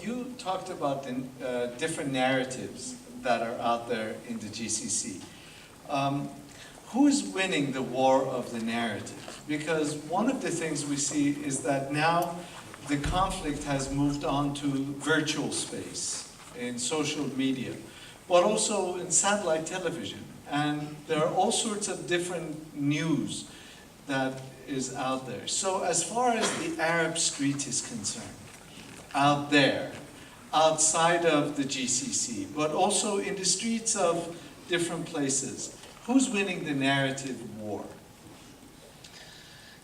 you talked about the different narratives that are out there in the GCC. Who's winning the war of the narrative? Because one of the things we see is that now the conflict has moved on to virtual space, in social media, but also in satellite television. And there are all sorts of different news that is out there. So as far as the Arab street is concerned, out there, outside of the GCC, but also in the streets of different places, who's winning the narrative war?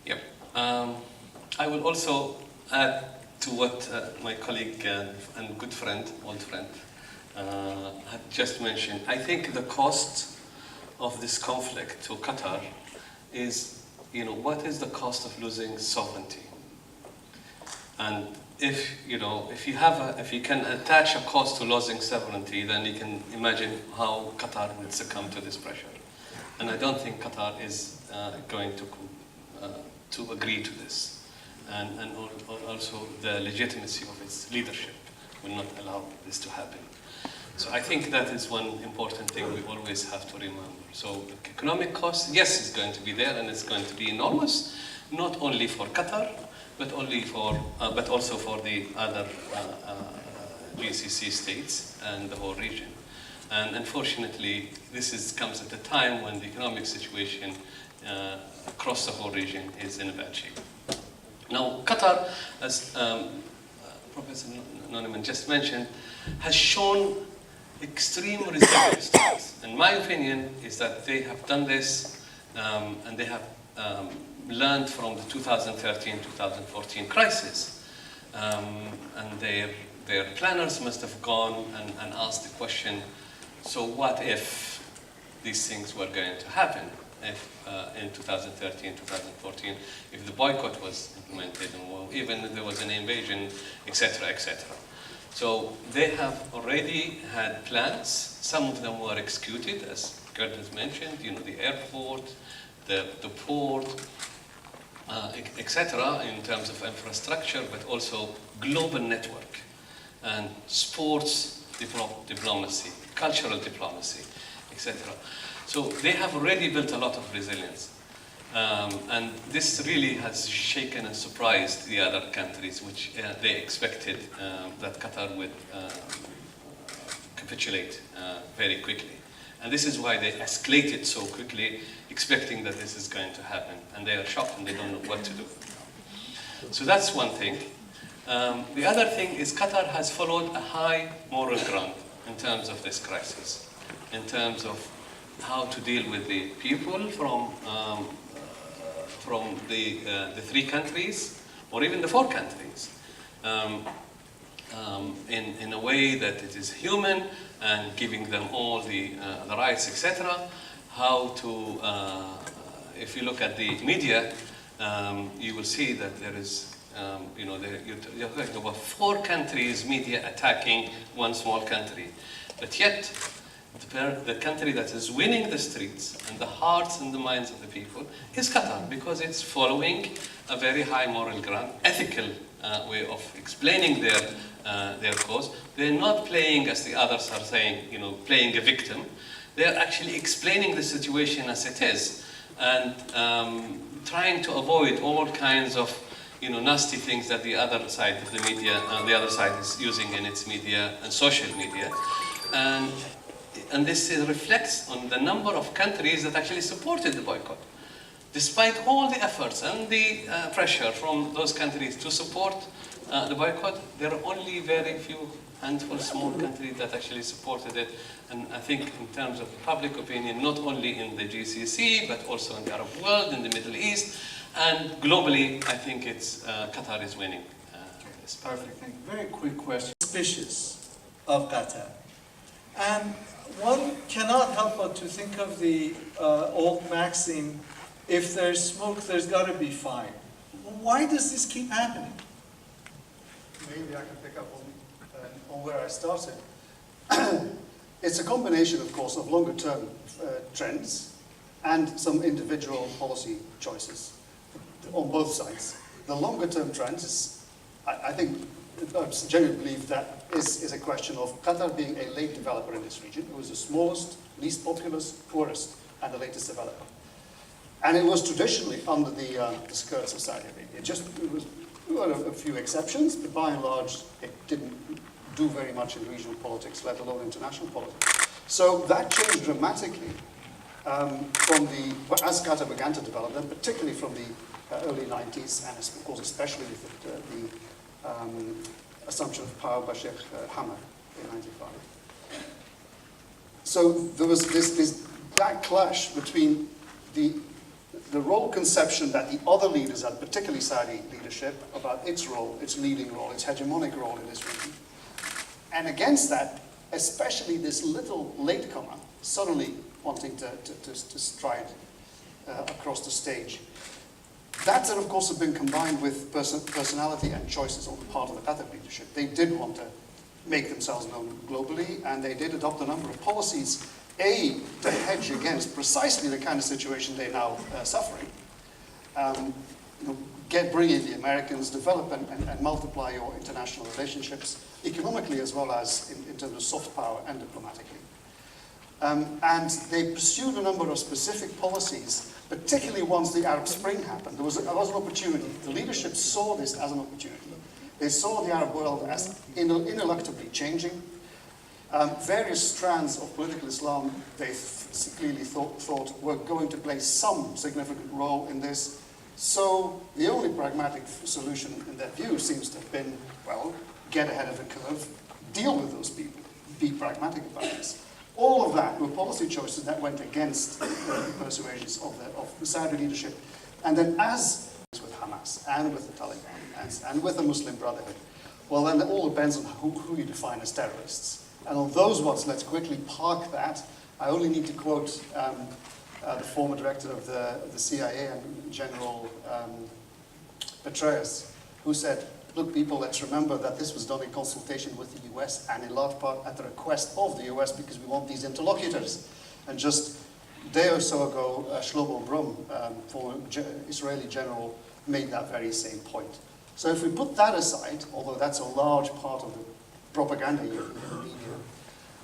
Yep. I will also add to what my colleague and good friend, old friend, had just mentioned. I think the cost of this conflict to Qatar is, what is the cost of losing sovereignty? And if you can attach a cost to losing sovereignty, then you can imagine how Qatar would succumb to this pressure. And I don't think Qatar is going to agree to this. And also the legitimacy of its leadership will not allow this to happen. So I think that is one important thing we always have to remember. So the economic cost, yes, is going to be there, and it's going to be enormous, not only for Qatar, but also for the other GCC states and the whole region. And unfortunately, this comes at a time when the economic situation across the whole region is in a bad shape. Now, Qatar, as Professor Noniman just mentioned, has shown extreme resilience to this. And my opinion is that they have done this and they have learned from the 2013-2014 crisis. And their planners must have gone and asked the question, so what if these things were going to happen? If in 2013, 2014, if the boycott was implemented, or even if there was an invasion, etc., etc. So they have already had plans. Some of them were executed, as Gerd has mentioned, the airport, the port, etc., in terms of infrastructure, but also global network and sports diplomacy, cultural diplomacy, etc. So they have already built a lot of resilience. And this really has shaken and surprised the other countries, which they expected that Qatar would capitulate very quickly. And this is why they escalated so quickly, expecting that this is going to happen. And they are shocked and they don't know what to do. So that's one thing. The other thing is Qatar has followed a high moral ground in terms of this crisis, in terms of how to deal with the people from the 3 countries, or even the 4 countries, in a way that it is human and giving them all the rights, etc. How to, if you look at the media, you will see that there is, you're talking about 4 countries media attacking one small country, but yet the country that is winning the streets and the hearts and the minds of the people is Qatar, because it's following a very high moral ground, ethical way of explaining their cause. They're not playing, as the others are saying, playing a victim. They're actually explaining the situation as it is and trying to avoid all kinds of nasty things that the other side of the media, the other side is using in its media and social media. And this reflects on the number of countries that actually supported the boycott. Despite all the efforts and the pressure from those countries to support the boycott, there are only very few handful small countries that actually supported it. And I think in terms of public opinion, not only in the GCC, but also in the Arab world, in the Middle East, and globally, I think it's Qatar is winning. It's perfect. Thank you. Very quick question. Suspicious of Qatar. And one cannot help but to think of the old maxim, if there's smoke, there's got to be fire. Why does this keep happening? Maybe I can pick up on where I started. It's a combination, of course, of longer-term trends and some individual policy choices on both sides. The longer-term trends is, I think, genuinely believe that is a question of Qatar being a late developer in this region. It was the smallest, least populous, poorest, and the latest developer. And it was traditionally under the skirts of Saudi Arabia. It was a few exceptions, but by and large, it didn't do very much in regional politics, let alone international politics. So that changed dramatically as Qatar began to develop, and particularly from the early 90s, and of course especially with the assumption of power by Sheikh Hamad in 95. So there was this backlash between the role conception that the other leaders had, particularly Saudi leadership, about its role, its leading role, its hegemonic role in this region. And against that, especially this little latecomer suddenly wanting to stride across the stage. That, of course, has been combined with personality and choices on the part of the Qatar leadership. They did want to make themselves known globally, and they did adopt a number of policies, to hedge against precisely the kind of situation they're now suffering. Bring in the Americans, develop and multiply your international relationships, economically as well as in terms of soft power and diplomatically. And they pursued a number of specific policies, particularly once the Arab Spring happened. There was an opportunity. The leadership saw this as an opportunity. They saw the Arab world as ineluctably changing. Various strands of political Islam, they clearly thought were going to play some significant role in this. So the only pragmatic solution in their view seems to have been, well, get ahead of the curve, deal with those people, be pragmatic about this. All of that were policy choices that went against the persuasions of the Saudi leadership. And then as with Hamas and with the Taliban and with the Muslim Brotherhood, well, then it all depends on who you define as terrorists. And on those ones, let's quickly park that. I only need to quote the former director of the CIA and General Petraeus, who said, look, people, let's remember that this was done in consultation with the US and in large part at the request of the US because we want these interlocutors. And just a day or so ago, Shlomo Brum, former Israeli general, made that very same point. So if we put that aside, although that's a large part of the propaganda in the media,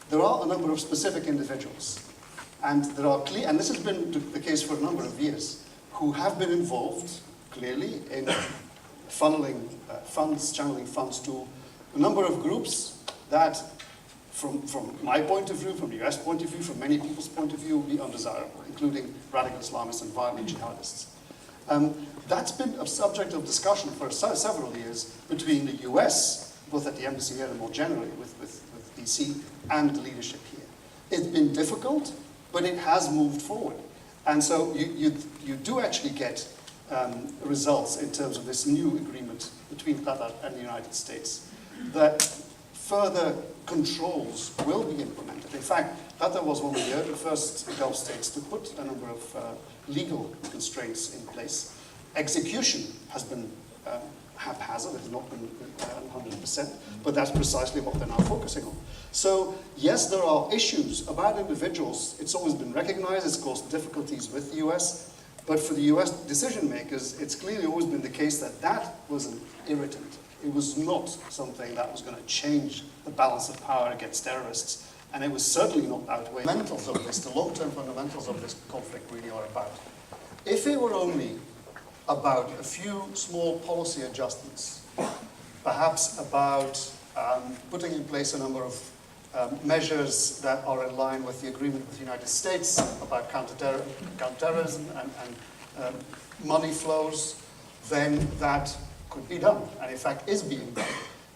there are a number of specific individuals, and there are and this has been the case for a number of years, who have been involved clearly in funneling channeling funds to a number of groups that, from my point of view, from the US point of view, from many people's point of view, would be undesirable, including radical Islamists and violent jihadists. That's been a subject of discussion for several years between the US, both at the embassy here and more generally with DC, and the leadership here. It's been difficult, but it has moved forward. And so you do actually get results in terms of this new agreement between Qatar and the United States, that further controls will be implemented. In fact, Qatar was one of the first Gulf states to put a number of legal constraints in place. Execution has been haphazard, it has not been 100%, but that's precisely what they're now focusing on. So, yes, there are issues about individuals. It's always been recognized, it's caused difficulties with the US, but for the US decision makers, it's clearly always been the case that that was an irritant. It was not something that was going to change the balance of power against terrorists, and it was certainly not outweigh the fundamentals of this. The long-term fundamentals of this conflict really are about. If it were only about a few small policy adjustments, perhaps about putting in place a number of measures that are in line with the agreement with the United States about counterterrorism and money flows, then that could be done, and in fact is being done.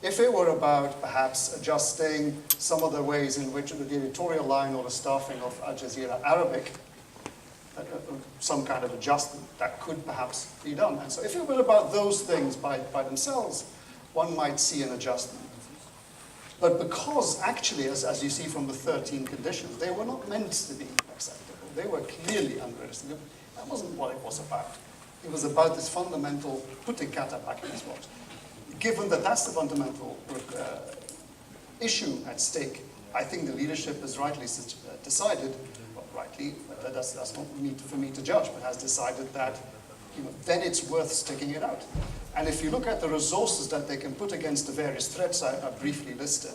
If it were about perhaps adjusting some of the ways in which the editorial line or the staffing of Al Jazeera Arabic, some kind of adjustment, that could perhaps be done. And so if it were about those things by themselves, one might see an adjustment. But because actually, as you see from the 13 conditions, they were not meant to be acceptable. They were clearly unrealistic. That wasn't what it was about. It was about this fundamental putting Qatar back in its spot. Given that that's the fundamental issue at stake, I think the leadership has rightly decided, well, rightly, that's not for me to judge, but has decided that then it's worth sticking it out. And if you look at the resources that they can put against the various threats I briefly listed,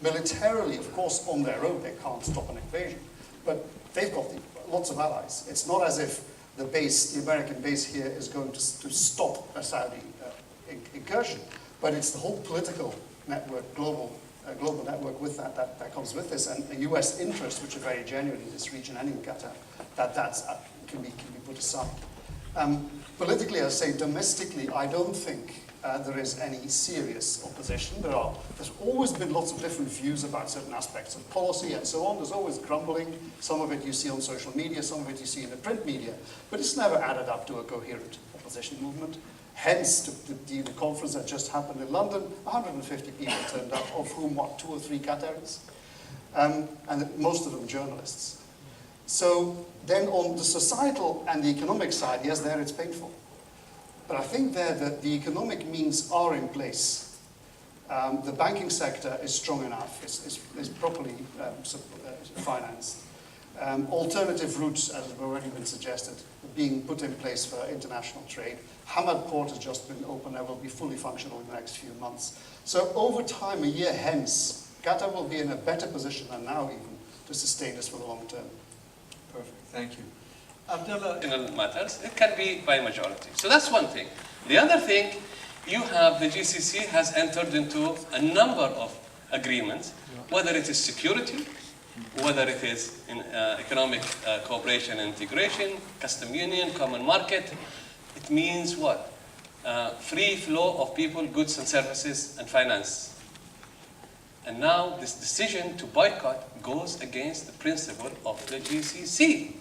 militarily, of course, on their own, they can't stop an invasion. But they've got lots of allies. It's not as if the American base here is going to stop a Saudi incursion, but it's the whole political network, global network with that comes with this, and a US interest, which are very genuine in this region and in Qatar, that can be put aside. Politically, I say domestically, I don't think there is any serious opposition. There's always been lots of different views about certain aspects of policy and so on. There's always grumbling. Some of it you see on social media, some of it you see in the print media, but it's never added up to a coherent opposition movement. Hence, the conference that just happened in London, 150 people turned up, of whom, 2 or 3 Qataris? And most of them journalists. So then on the societal and the economic side, yes, there it's painful. But I think there that the economic means are in place. The banking sector is strong enough, is properly financed. Alternative routes, as have already been suggested, being put in place for international trade. Hamad Port has just been opened and will be fully functional in the next few months. So over time, a year hence, Qatar will be in a better position than now even to sustain this for the long term. Perfect, thank you. Abdullah. Matters, it can be by majority. So that's one thing. The other thing, you have the GCC has entered into a number of agreements, whether it is security, whether it is in economic cooperation and integration, custom union, common market. It means what? Free flow of people, goods and services, and finance. And now this decision to boycott goes against the principle of the GCC.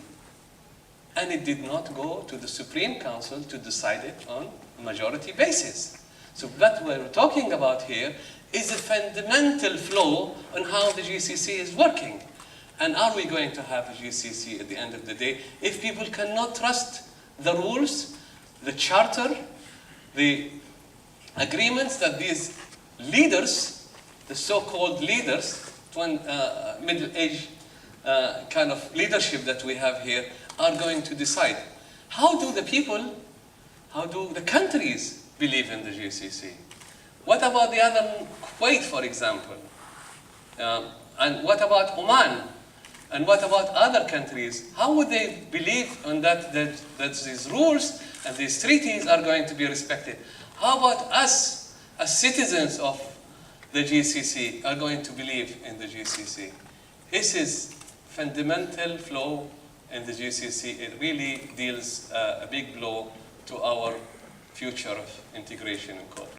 And it did not go to the Supreme Council to decide it on a majority basis. So what we're talking about here is a fundamental flaw on how the GCC is working. And are we going to have a GCC at the end of the day if people cannot trust the rules, the charter, the agreements that these leaders, the so-called leaders, middle-aged kind of leadership that we have here, are going to decide? How do the people, how do the countries believe in the GCC? What about the other, Kuwait, for example? And what about Oman? And what about other countries? How would they believe on that these rules and these treaties are going to be respected? How about us, as citizens of the GCC, are going to believe in the GCC? This is fundamental flaw in the GCC. It really deals a big blow to our future of integration and cooperation.